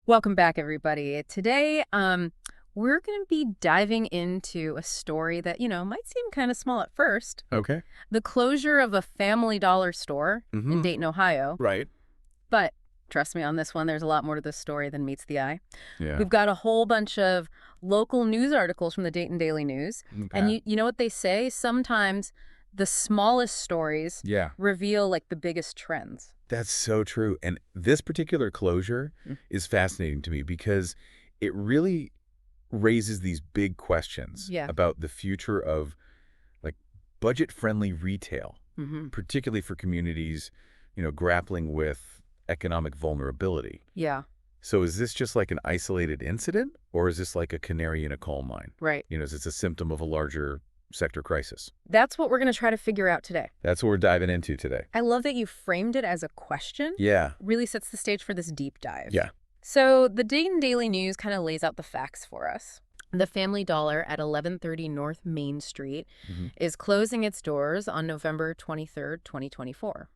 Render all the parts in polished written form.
Welcome back, everybody. Today, we're going to be diving into a story that, might seem kind of small at first. Okay. The closure of a Family Dollar store in Mm-hmm. Dayton, Ohio. Right. But trust me on this one, there's a lot more to this story than meets the eye. Yeah. We've got a whole bunch of local news articles from the Dayton Daily News. And Okay. you know what they say? Sometimes the smallest stories Yeah. reveal like the biggest trends. That's so true. And this particular closure is fascinating to me because it really raises these big questions Yeah. about the future of like budget-friendly retail, Mm-hmm. particularly for communities, grappling with economic vulnerability. Yeah, So is this just like an isolated incident, or is this like a canary in a coal mine? right. Is this a symptom of a larger sector crisis? That's what we're going to try to figure out today. That's what we're diving into today. I love that you framed it as a question. Yeah. Really sets the stage for this deep dive. Yeah. So the Dayton Daily News kind of lays out the facts for us. The Family Dollar at 1130 North Main Street Mhm. is closing its doors on November 23rd, 2024.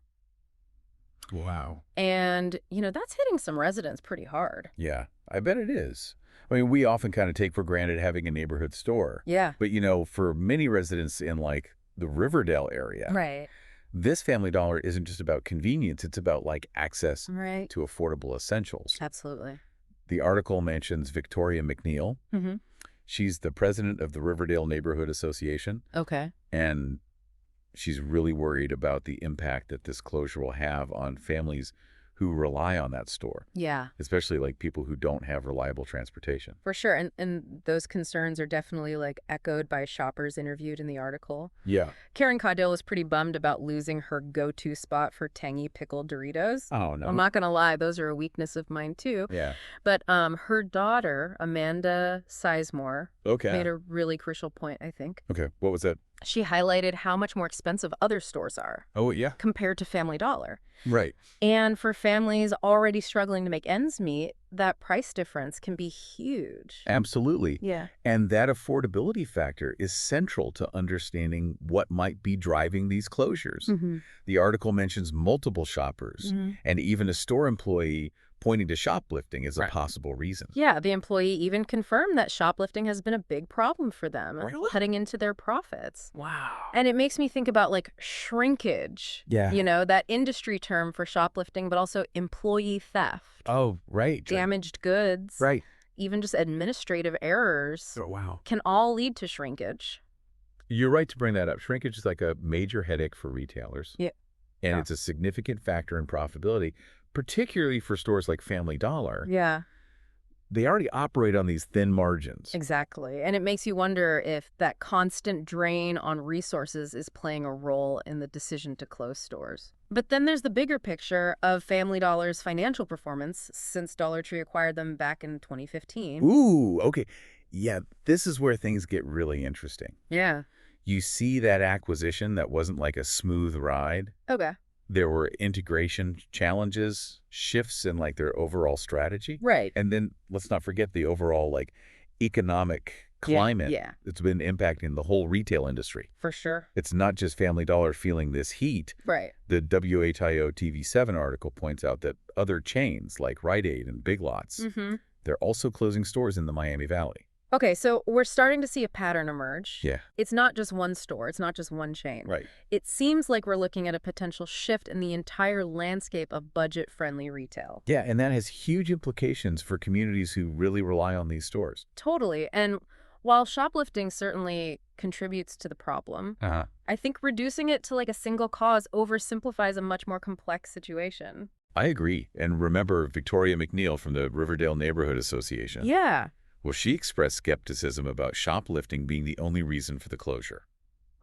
Wow. And, that's hitting some residents pretty hard. Yeah, I bet it is. I mean, we often kind of take for granted having a neighborhood store. Yeah. But, for many residents in like the Riverdale area, Right. this Family Dollar isn't just about convenience. It's about like access Right. to affordable essentials. Absolutely. The article mentions Victoria McNeil. Mm-hmm. She's the president of the Riverdale Neighborhood Association, Okay. and she's really worried about the impact that this closure will have on families who rely on that store, Yeah. especially like people who don't have reliable transportation. For sure. And those concerns are definitely like echoed by shoppers interviewed in the article. Yeah. Karen Caudill was pretty bummed about losing her go-to spot for tangy pickled Doritos. Oh, no. I'm not going to lie, those are a weakness of mine too. Yeah. But her daughter, Amanda Sizemore, Okay. made a really crucial point, I think. Okay. What was that? She highlighted how much more expensive other stores are Oh, yeah. compared to Family Dollar. Right. And for families already struggling to make ends meet, that price difference can be huge. Absolutely. Yeah. And that affordability factor is central to understanding what might be driving these closures. Mm-hmm. The article mentions multiple shoppers and even a store employee pointing to shoplifting as a Right. possible reason. Yeah, the employee even confirmed that shoplifting has been a big problem for them, Really? cutting into their profits. Wow. And it makes me think about like shrinkage, Yeah. that industry term for shoplifting, but also employee theft, Oh, right. damaged goods, Right. even just administrative errors Oh, wow. can all lead to shrinkage. You're right to bring that up. Shrinkage is like a major headache for retailers. Yeah. And Yeah. it's a significant factor in profitability, particularly for stores like Family Dollar. Yeah, They already operate on these thin margins. exactly. And it makes you wonder if that constant drain on resources is playing a role in the decision to close stores. But then there's the bigger picture of Family Dollar's financial performance since Dollar Tree acquired them back in 2015. Ooh, okay. Yeah, this is where things get really interesting. Yeah. You see that acquisition that wasn't like a smooth ride. Okay. There were integration challenges, shifts in like their overall strategy. Right. And then let's not forget the overall like economic climate Yeah, that's been impacting the whole retail industry. for sure. It's not just Family Dollar feeling this heat. Right. The WHIO TV7 article points out that other chains like Rite Aid and Big Lots, Mm-hmm. they're also closing stores in the Miami Valley. Okay, so we're starting to see a pattern emerge. Yeah. It's not just one store. It's not just one chain. Right. It seems like we're looking at a potential shift in the entire landscape of budget-friendly retail. Yeah, and that has huge implications for communities who really rely on these stores. Totally. And while shoplifting certainly contributes to the problem, Uh-huh. I think reducing it to like a single cause oversimplifies a much more complex situation. I agree. And remember Victoria McNeil from the Riverdale Neighborhood Association. Yeah. Well, she expressed skepticism about shoplifting being the only reason for the closure.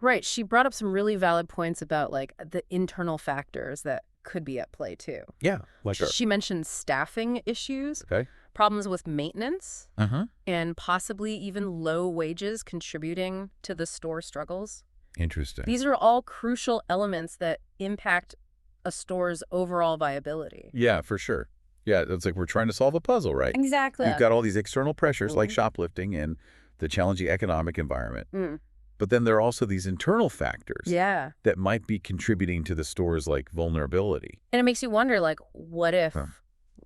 Right. She brought up some really valid points about like the internal factors that could be at play too. Yeah, like She mentioned staffing issues, Okay. problems with maintenance, Uh-huh. and possibly even low wages contributing to the store struggles. Interesting. These are all crucial elements that impact a store's overall viability. Yeah, for sure. Yeah, it's like we're trying to solve a puzzle, right? Exactly. You've got all these external pressures like Mhm. shoplifting and the challenging economic environment. Mm. But then there are also these internal factors Yeah. that might be contributing to the store's like vulnerability. And it makes you wonder, like, what if Huh.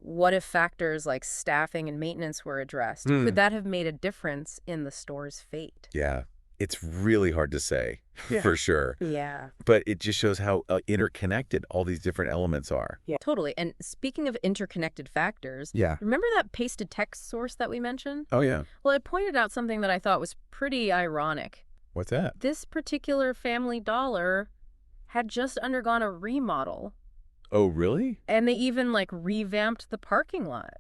what if factors like staffing and maintenance were addressed? Could that have made a difference in the store's fate? Yeah, it's really hard to say, for sure. Yeah. But it just shows how interconnected all these different elements are. Yeah. Totally. And speaking of interconnected factors, Yeah. remember that pasted text source that we mentioned? Oh, yeah. Well, it pointed out something that I thought was pretty ironic. What's that? This particular Family Dollar had just undergone a remodel, Oh, really? and they even like revamped the parking lot.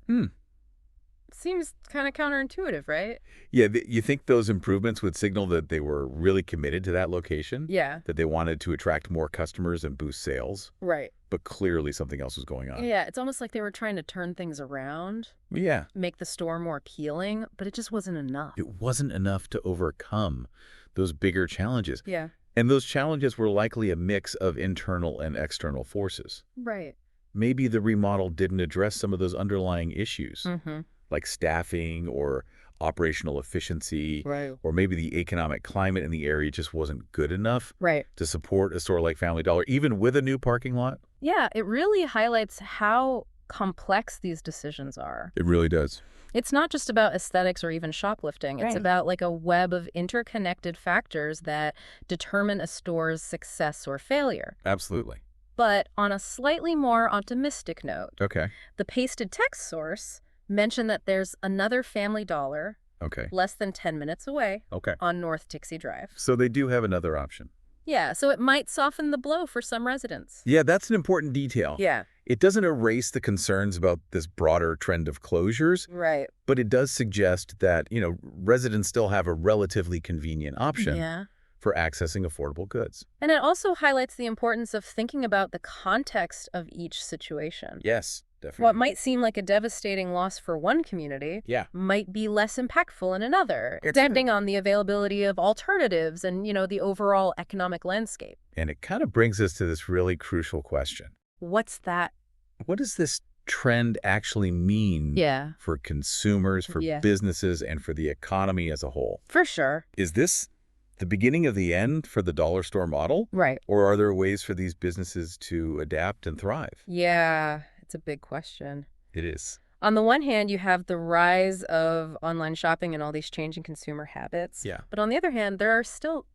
Seems kind of counterintuitive, right? Yeah, you think those improvements would signal that they were really committed to that location? Yeah. That they wanted to attract more customers and boost sales? Right. But clearly something else was going on. Yeah, it's almost like they were trying to turn things around, Yeah. make the store more appealing, but it just wasn't enough. It wasn't enough to overcome those bigger challenges. Yeah. And those challenges were likely a mix of internal and external forces. Right. Maybe the remodel didn't address some of those underlying issues, like staffing or operational efficiency, Right. or maybe the economic climate in the area just wasn't good enough Right. to support a store like Family Dollar, even with a new parking lot. Yeah, it really highlights how complex these decisions are. It really does. It's not just about aesthetics or even shoplifting. It's Right. about like a web of interconnected factors that determine a store's success or failure. Absolutely. But on a slightly more optimistic note, Okay. the pasted text source mentioned that there's another Family Dollar Okay. less than 10 minutes away Okay. on North Dixie Drive. So they do have another option. Yeah, so it might soften the blow for some residents. Yeah, that's an important detail. Yeah, It doesn't erase the concerns about this broader trend of closures, right. but it does suggest that, residents still have a relatively convenient option Yeah. for accessing affordable goods. And it also highlights the importance of thinking about the context of each situation. Yes, definitely. What might seem like a devastating loss for one community Yeah. might be less impactful in another, It's depending on the availability of alternatives and, the overall economic landscape. And it kind of brings us to this really crucial question. What's that? What does this trend actually mean Yeah, for consumers, for Yeah. businesses, and for the economy as a whole? for sure. Is this the beginning of the end for the dollar store model? Right. Or are there ways for these businesses to adapt and thrive? Yeah, it's a big question. It is. On the one hand, you have the rise of online shopping and all these changing consumer habits. Yeah. But on the other hand, there are still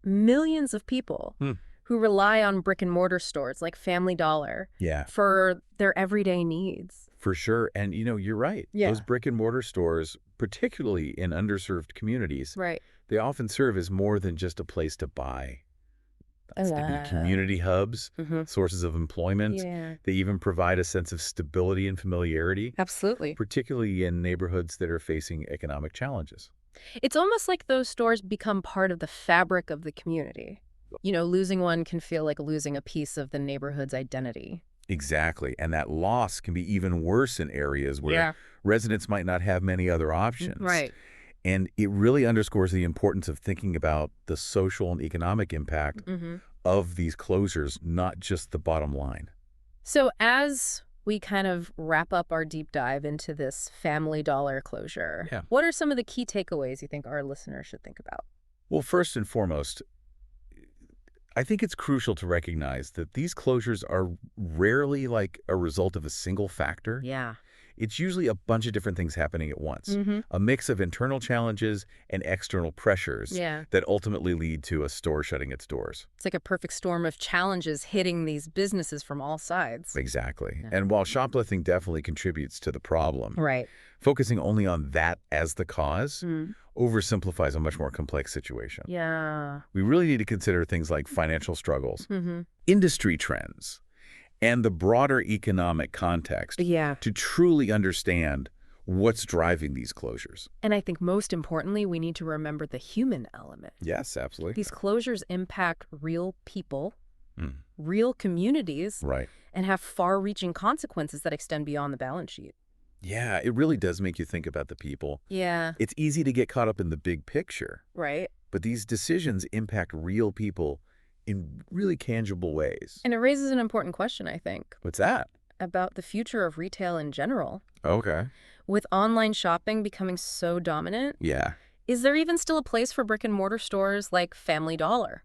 millions of people Hmm. who rely on brick and mortar stores like Family Dollar Yeah, for their everyday needs. for sure. And, you're right. Yeah. Those brick and mortar stores, particularly in underserved communities, Right. they often serve as more than just a place to buy. They can be community hubs, sources of employment. Yeah, They even provide a sense of stability and familiarity, absolutely. particularly in neighborhoods that are facing economic challenges. It's almost like those stores become part of the fabric of the community. Losing one can feel like losing a piece of the neighborhood's identity. Exactly. And that loss can be even worse in areas where residents might not have many other options. Right. And it really underscores the importance of thinking about the social and economic impact of these closures, not just the bottom line. So as we kind of wrap up our deep dive into this Family Dollar closure, Yeah. what are some of the key takeaways you think our listeners should think about? Well, first and foremost, I think it's crucial to recognize that these closures are rarely like a result of a single factor. Yeah. It's usually a bunch of different things happening at once, a mix of internal challenges and external pressures Yeah. that ultimately lead to a store shutting its doors. It's like a perfect storm of challenges hitting these businesses from all sides. Exactly. Yeah. And while shoplifting definitely contributes to the problem, Right. focusing only on that as the cause oversimplifies a much more complex situation. Yeah. We really need to consider things like financial struggles, Mm-hmm. industry trends, and the broader economic context Yeah. to truly understand what's driving these closures. And I think most importantly, we need to remember the human element. Yes, absolutely. These closures impact real people, Mm. real communities, Right. and have far-reaching consequences that extend beyond the balance sheet. Yeah, it really does make you think about the people. Yeah. It's easy to get caught up in the big picture, Right. but these decisions impact real people in really tangible ways. And it raises an important question, I think, What's that? about the future of retail in general. Okay. With online shopping becoming so dominant, Yeah. is there even still a place for brick and mortar stores like Family Dollar,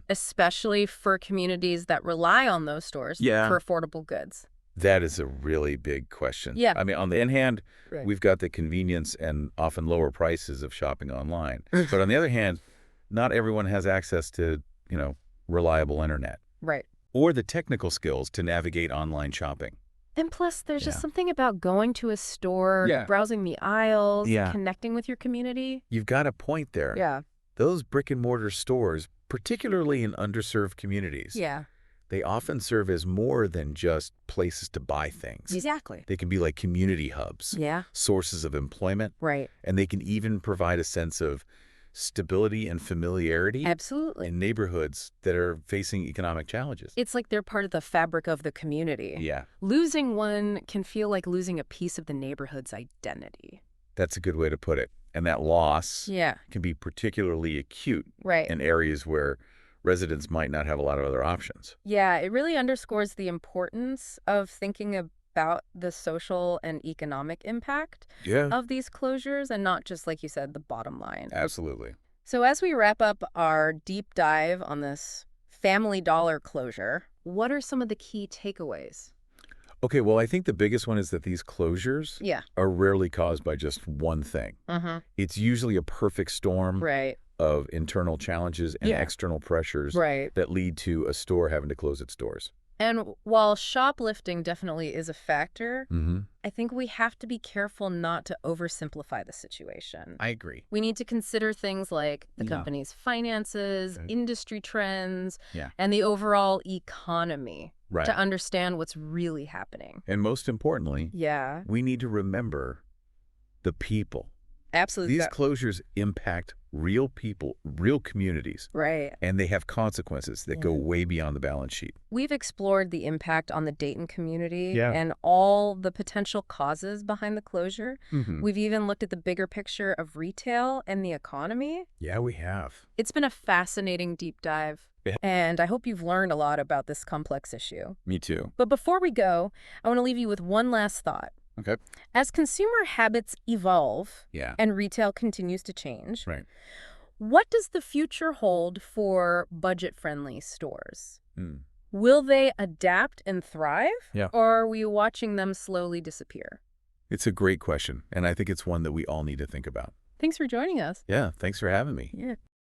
especially for communities that rely on those stores Yeah. for affordable goods? That is a really big question. Yeah. I mean, on the one hand, Right. we've got the convenience and often lower prices of shopping online. But on the other hand, not everyone has access to, reliable internet Right. or the technical skills to navigate online shopping. And plus, there's just Yeah. something about going to a store, Yeah. browsing the aisles, Yeah. connecting with your community. You've got a point there. Yeah. Those brick-and-mortar stores, particularly in underserved communities, Yeah. they often serve as more than just places to buy things. Exactly. They can be like community hubs, Yeah. sources of employment, Right. and they can even provide a sense of stability and familiarity Absolutely. in neighborhoods that are facing economic challenges. It's like they're part of the fabric of the community. Yeah, Losing one can feel like losing a piece of the neighborhood's identity. that's a good way to put it. And that loss Yeah. can be particularly acute Right. in areas where residents might not have a lot of other options. Yeah, it really underscores the importance of thinking about the social and economic impact Yeah, of these closures and not just, like you said, the bottom line. absolutely. So as we wrap up our deep dive on this Family Dollar closure, what are some of the key takeaways? Okay, well, I think the biggest one is that these closures Yeah. are rarely caused by just one thing. Mm-hmm. It's usually a perfect storm Right. of internal challenges and Yeah. external pressures Right. that lead to a store having to close its doors. And while shoplifting definitely is a factor, Mm-hmm. I think we have to be careful not to oversimplify the situation. I agree. We need to consider things like the Yeah. company's finances, Right. industry trends, Yeah. and the overall economy Right. to understand what's really happening. And most importantly, Yeah, we need to remember the people. absolutely. These closures impact real people, real communities, Right. and they have consequences that go Yeah. way beyond the balance sheet. We've explored the impact on the Dayton community Yeah. and all the potential causes behind the closure. Mm-hmm. We've even looked at the bigger picture of retail and the economy. Yeah, we have. It's been a fascinating deep dive, Yeah. and I hope you've learned a lot about this complex issue. Me too. But before we go, I want to leave you with one last thought. Okay. As consumer habits evolve Yeah. and retail continues to change, Right. what does the future hold for budget-friendly stores? Mm. Will they adapt and thrive? Yeah. Or are we watching them slowly disappear? It's a great question, and I think it's one that we all need to think about. Thanks for joining us. Yeah, thanks for having me. Yeah.